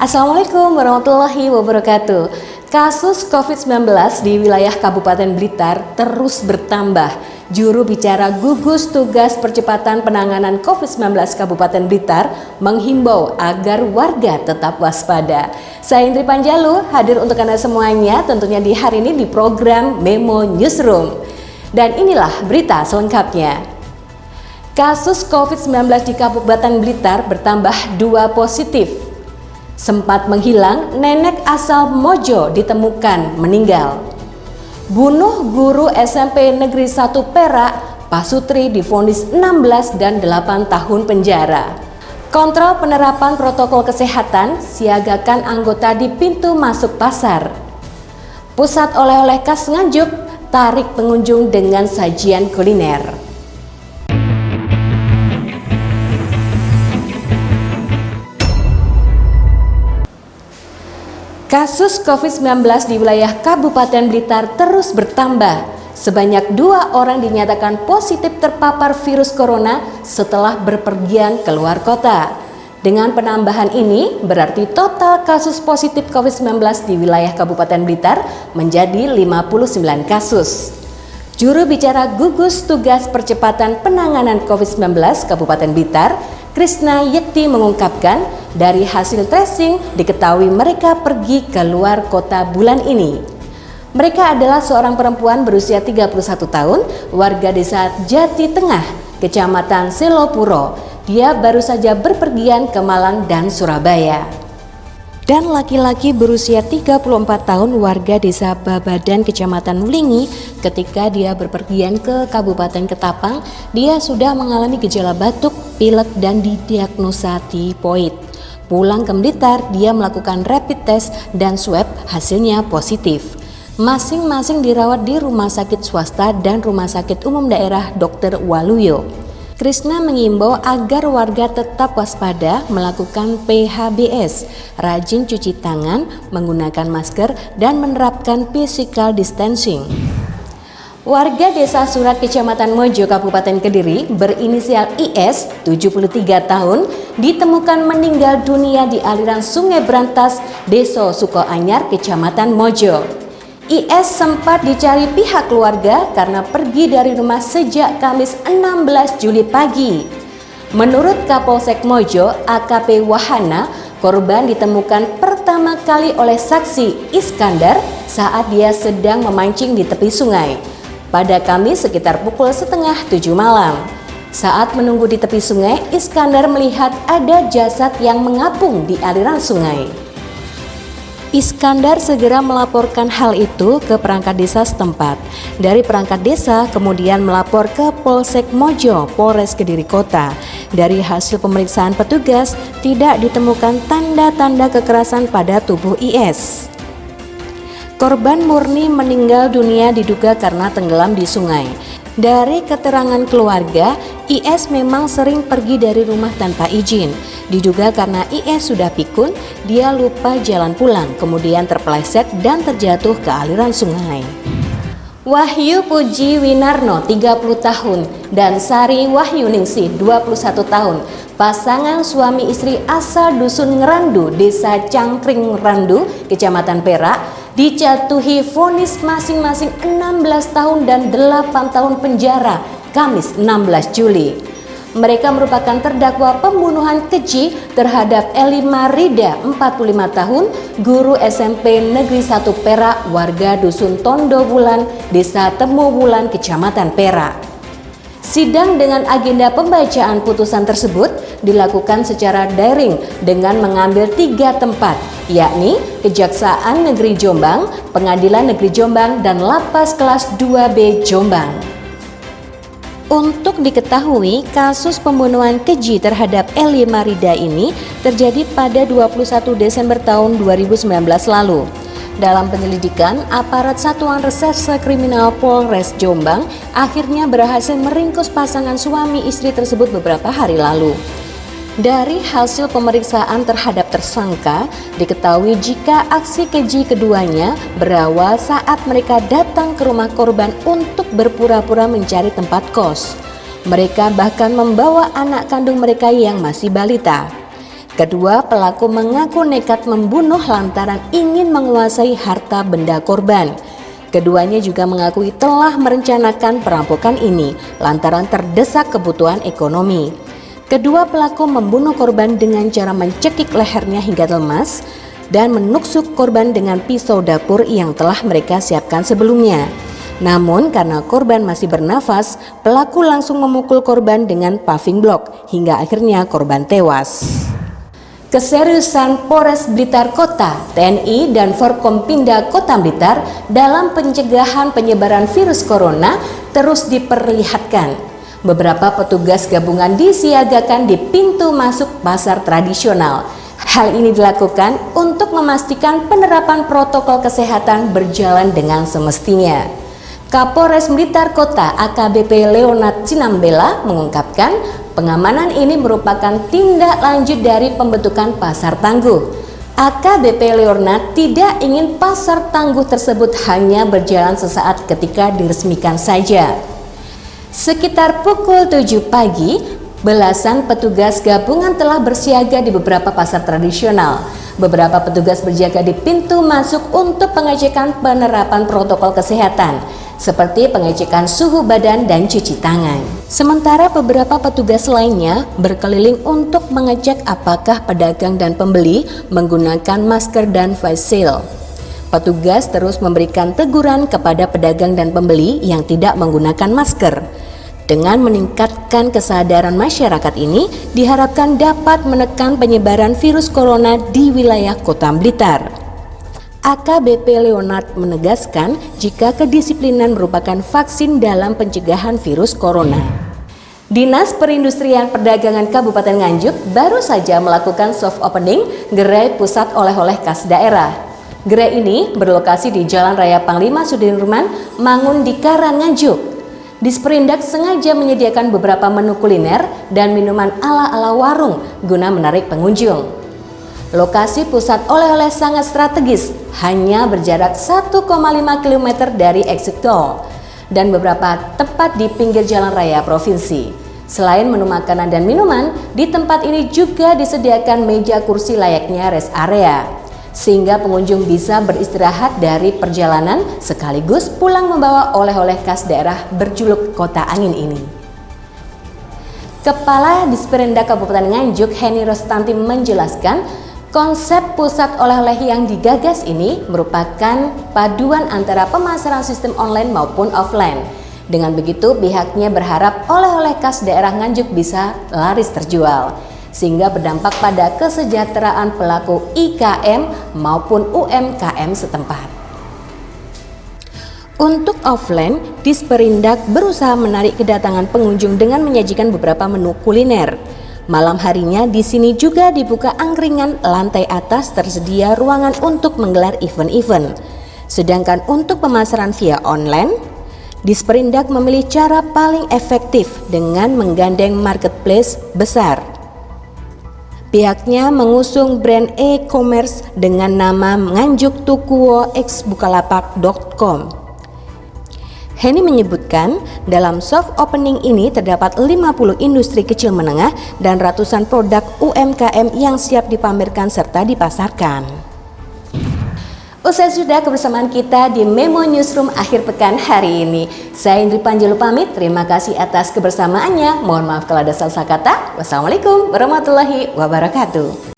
Assalamualaikum warahmatullahi wabarakatuh. Kasus COVID-19 di wilayah Kabupaten Blitar terus bertambah. Juru bicara gugus tugas percepatan penanganan COVID-19 Kabupaten Blitar menghimbau agar warga tetap waspada. Saya Indri Panjalu hadir untuk Anda semuanya tentunya di hari ini di program Memo Newsroom. Dan inilah berita selengkapnya. Kasus COVID-19 di Kabupaten Blitar bertambah 2 positif. Sempat menghilang, nenek asal Mojo ditemukan meninggal. Bunuh guru SMP Negeri 1 Perak, Pak Sutri divonis 16 dan 8 tahun penjara. Kontrol penerapan protokol kesehatan, siagakan anggota di pintu masuk pasar. Pusat oleh-oleh khas Nganjuk, tarik pengunjung dengan sajian kuliner. Kasus COVID-19 di wilayah Kabupaten Blitar terus bertambah. Sebanyak 2 orang dinyatakan positif terpapar virus corona setelah berpergian keluar kota. Dengan penambahan ini, berarti total kasus positif COVID-19 di wilayah Kabupaten Blitar menjadi 59 kasus. Juru bicara gugus tugas percepatan penanganan COVID-19 Kabupaten Blitar, Krisna Yekti mengungkapkan, dari hasil tracing diketahui mereka pergi ke luar kota bulan ini. Mereka adalah seorang perempuan berusia 31 tahun, warga desa Jati Tengah, Kecamatan Selopuro. Dia baru saja berpergian ke Malang dan Surabaya. Dan laki-laki berusia 34 tahun warga desa Babadan Kecamatan Wulingi, ketika dia berpergian ke Kabupaten Ketapang, dia sudah mengalami gejala batuk, pilek dan didiagnosa tipoid. Pulang ke Blitar, dia melakukan rapid test dan swab, hasilnya positif. Masing-masing dirawat di rumah sakit swasta dan rumah sakit umum daerah Dr. Waluyo. Krisna mengimbau agar warga tetap waspada, melakukan PHBS, rajin cuci tangan, menggunakan masker, dan menerapkan physical distancing. Warga desa Surat Kecamatan Mojo Kabupaten Kediri berinisial IS 73 tahun ditemukan meninggal dunia di aliran Sungai Brantas, Desa Sukoanyar, Kecamatan Mojo. IS sempat dicari pihak keluarga karena pergi dari rumah sejak Kamis 16 Juli pagi. Menurut Kapolsek Mojo, AKP Wahana, korban ditemukan pertama kali oleh saksi Iskandar saat dia sedang memancing di tepi sungai. Pada Kamis sekitar pukul 6:30 malam. Saat menunggu di tepi sungai, Iskandar melihat ada jasad yang mengapung di aliran sungai. Iskandar segera melaporkan hal itu ke perangkat desa setempat. Dari perangkat desa kemudian melapor ke Polsek Mojo, Polres Kediri Kota. Dari hasil pemeriksaan petugas, tidak ditemukan tanda-tanda kekerasan pada tubuh IS. Korban murni meninggal dunia diduga karena tenggelam di sungai. Dari keterangan keluarga, IS memang sering pergi dari rumah tanpa izin. Diduga karena IS sudah pikun, dia lupa jalan pulang, kemudian terpeleset dan terjatuh ke aliran sungai. Wahyu Puji Winarno 30 tahun dan Sari Wahyuningsih 21 tahun, pasangan suami istri asal Dusun Ngerandu, Desa Cangkring Randu, Kecamatan Perak, dijatuhi vonis masing-masing 16 tahun dan 8 tahun penjara Kamis 16 Juli. Mereka merupakan terdakwa pembunuhan keji terhadap Elima Rida 45 tahun, guru SMP Negeri 1 Perak, warga Dusun Tondo Wulan, Desa Temu Wulan, Kecamatan Perak. Sidang dengan agenda pembacaan putusan tersebut dilakukan secara daring dengan mengambil 3 tempat, yakni Kejaksaan Negeri Jombang, Pengadilan Negeri Jombang, dan Lapas Kelas 2B Jombang. Untuk diketahui, kasus pembunuhan keji terhadap Elima Rida ini terjadi pada 21 Desember tahun 2019 lalu. Dalam penyelidikan, aparat Satuan Reserse Kriminal Polres Jombang akhirnya berhasil meringkus pasangan suami istri tersebut beberapa hari lalu. Dari hasil pemeriksaan terhadap tersangka, diketahui jika aksi keji keduanya berawal saat mereka datang ke rumah korban untuk berpura-pura mencari tempat kos. Mereka bahkan membawa anak kandung mereka yang masih balita. Kedua pelaku mengaku nekat membunuh lantaran ingin menguasai harta benda korban. Keduanya juga mengakui telah merencanakan perampokan ini lantaran terdesak kebutuhan ekonomi. Kedua pelaku membunuh korban dengan cara mencekik lehernya hingga lemas dan menusuk korban dengan pisau dapur yang telah mereka siapkan sebelumnya. Namun karena korban masih bernafas, pelaku langsung memukul korban dengan paving block hingga akhirnya korban tewas. Keseriusan Polres Blitar Kota, TNI, dan Forkompinda Kota Blitar dalam pencegahan penyebaran virus corona terus diperlihatkan. Beberapa petugas gabungan disiagakan di pintu masuk pasar tradisional. Hal ini dilakukan untuk memastikan penerapan protokol kesehatan berjalan dengan semestinya. Kapolres Blitar Kota AKBP Leonard Cinambela mengungkapkan pengamanan ini merupakan tindak lanjut dari pembentukan pasar tangguh. AKBP Leonard tidak ingin pasar tangguh tersebut hanya berjalan sesaat ketika diresmikan saja. Sekitar pukul 7 pagi, belasan petugas gabungan telah bersiaga di beberapa pasar tradisional. Beberapa petugas berjaga di pintu masuk untuk pengecekan penerapan protokol kesehatan, seperti pengecekan suhu badan dan cuci tangan. Sementara beberapa petugas lainnya berkeliling untuk mengecek apakah pedagang dan pembeli menggunakan masker dan face shield. Petugas terus memberikan teguran kepada pedagang dan pembeli yang tidak menggunakan masker. Dengan meningkatkan kesadaran masyarakat ini, diharapkan dapat menekan penyebaran virus corona di wilayah Kota Blitar. AKBP Leonard menegaskan jika kedisiplinan merupakan vaksin dalam pencegahan virus corona. Dinas Perindustrian Perdagangan Kabupaten Nganjuk baru saja melakukan soft opening gerai pusat oleh-oleh khas daerah. Gerai ini berlokasi di Jalan Raya Panglima Sudirman, Mangun di Karang, Nganjuk. Disperindak sengaja menyediakan beberapa menu kuliner dan minuman ala-ala warung guna menarik pengunjung. Lokasi pusat oleh-oleh sangat strategis, hanya berjarak 1,5 km dari exit tol dan beberapa tempat di pinggir jalan raya provinsi. Selain menu makanan dan minuman, di tempat ini juga disediakan meja kursi layaknya rest area, sehingga pengunjung bisa beristirahat dari perjalanan sekaligus pulang membawa oleh-oleh khas daerah berjuluk Kota Angin ini. Kepala Disperindak Kabupaten Nganjuk Heni Rostanti menjelaskan konsep pusat oleh-oleh yang digagas ini merupakan paduan antara pemasaran sistem online maupun offline. Dengan begitu pihaknya berharap oleh-oleh khas daerah Nganjuk bisa laris terjual, sehingga berdampak pada kesejahteraan pelaku IKM maupun UMKM setempat. Untuk offline, Disperindak berusaha menarik kedatangan pengunjung dengan menyajikan beberapa menu kuliner. Malam harinya di sini juga dibuka angkringan lantai atas, tersedia ruangan untuk menggelar event-event. Sedangkan untuk pemasaran via online, Disperindak memilih cara paling efektif dengan menggandeng marketplace besar. Pihaknya mengusung brand e-commerce dengan nama Nganjuk Tukuo x Bukalapak.com. Heni menyebutkan dalam soft opening ini terdapat 50 industri kecil menengah dan ratusan produk UMKM yang siap dipamerkan serta dipasarkan. Usai sudah kebersamaan kita di Memo Newsroom akhir pekan hari ini. Saya Indri Panjalu pamit, terima kasih atas kebersamaannya. Mohon maaf kalau ada salah kata. Wassalamualaikum warahmatullahi wabarakatuh.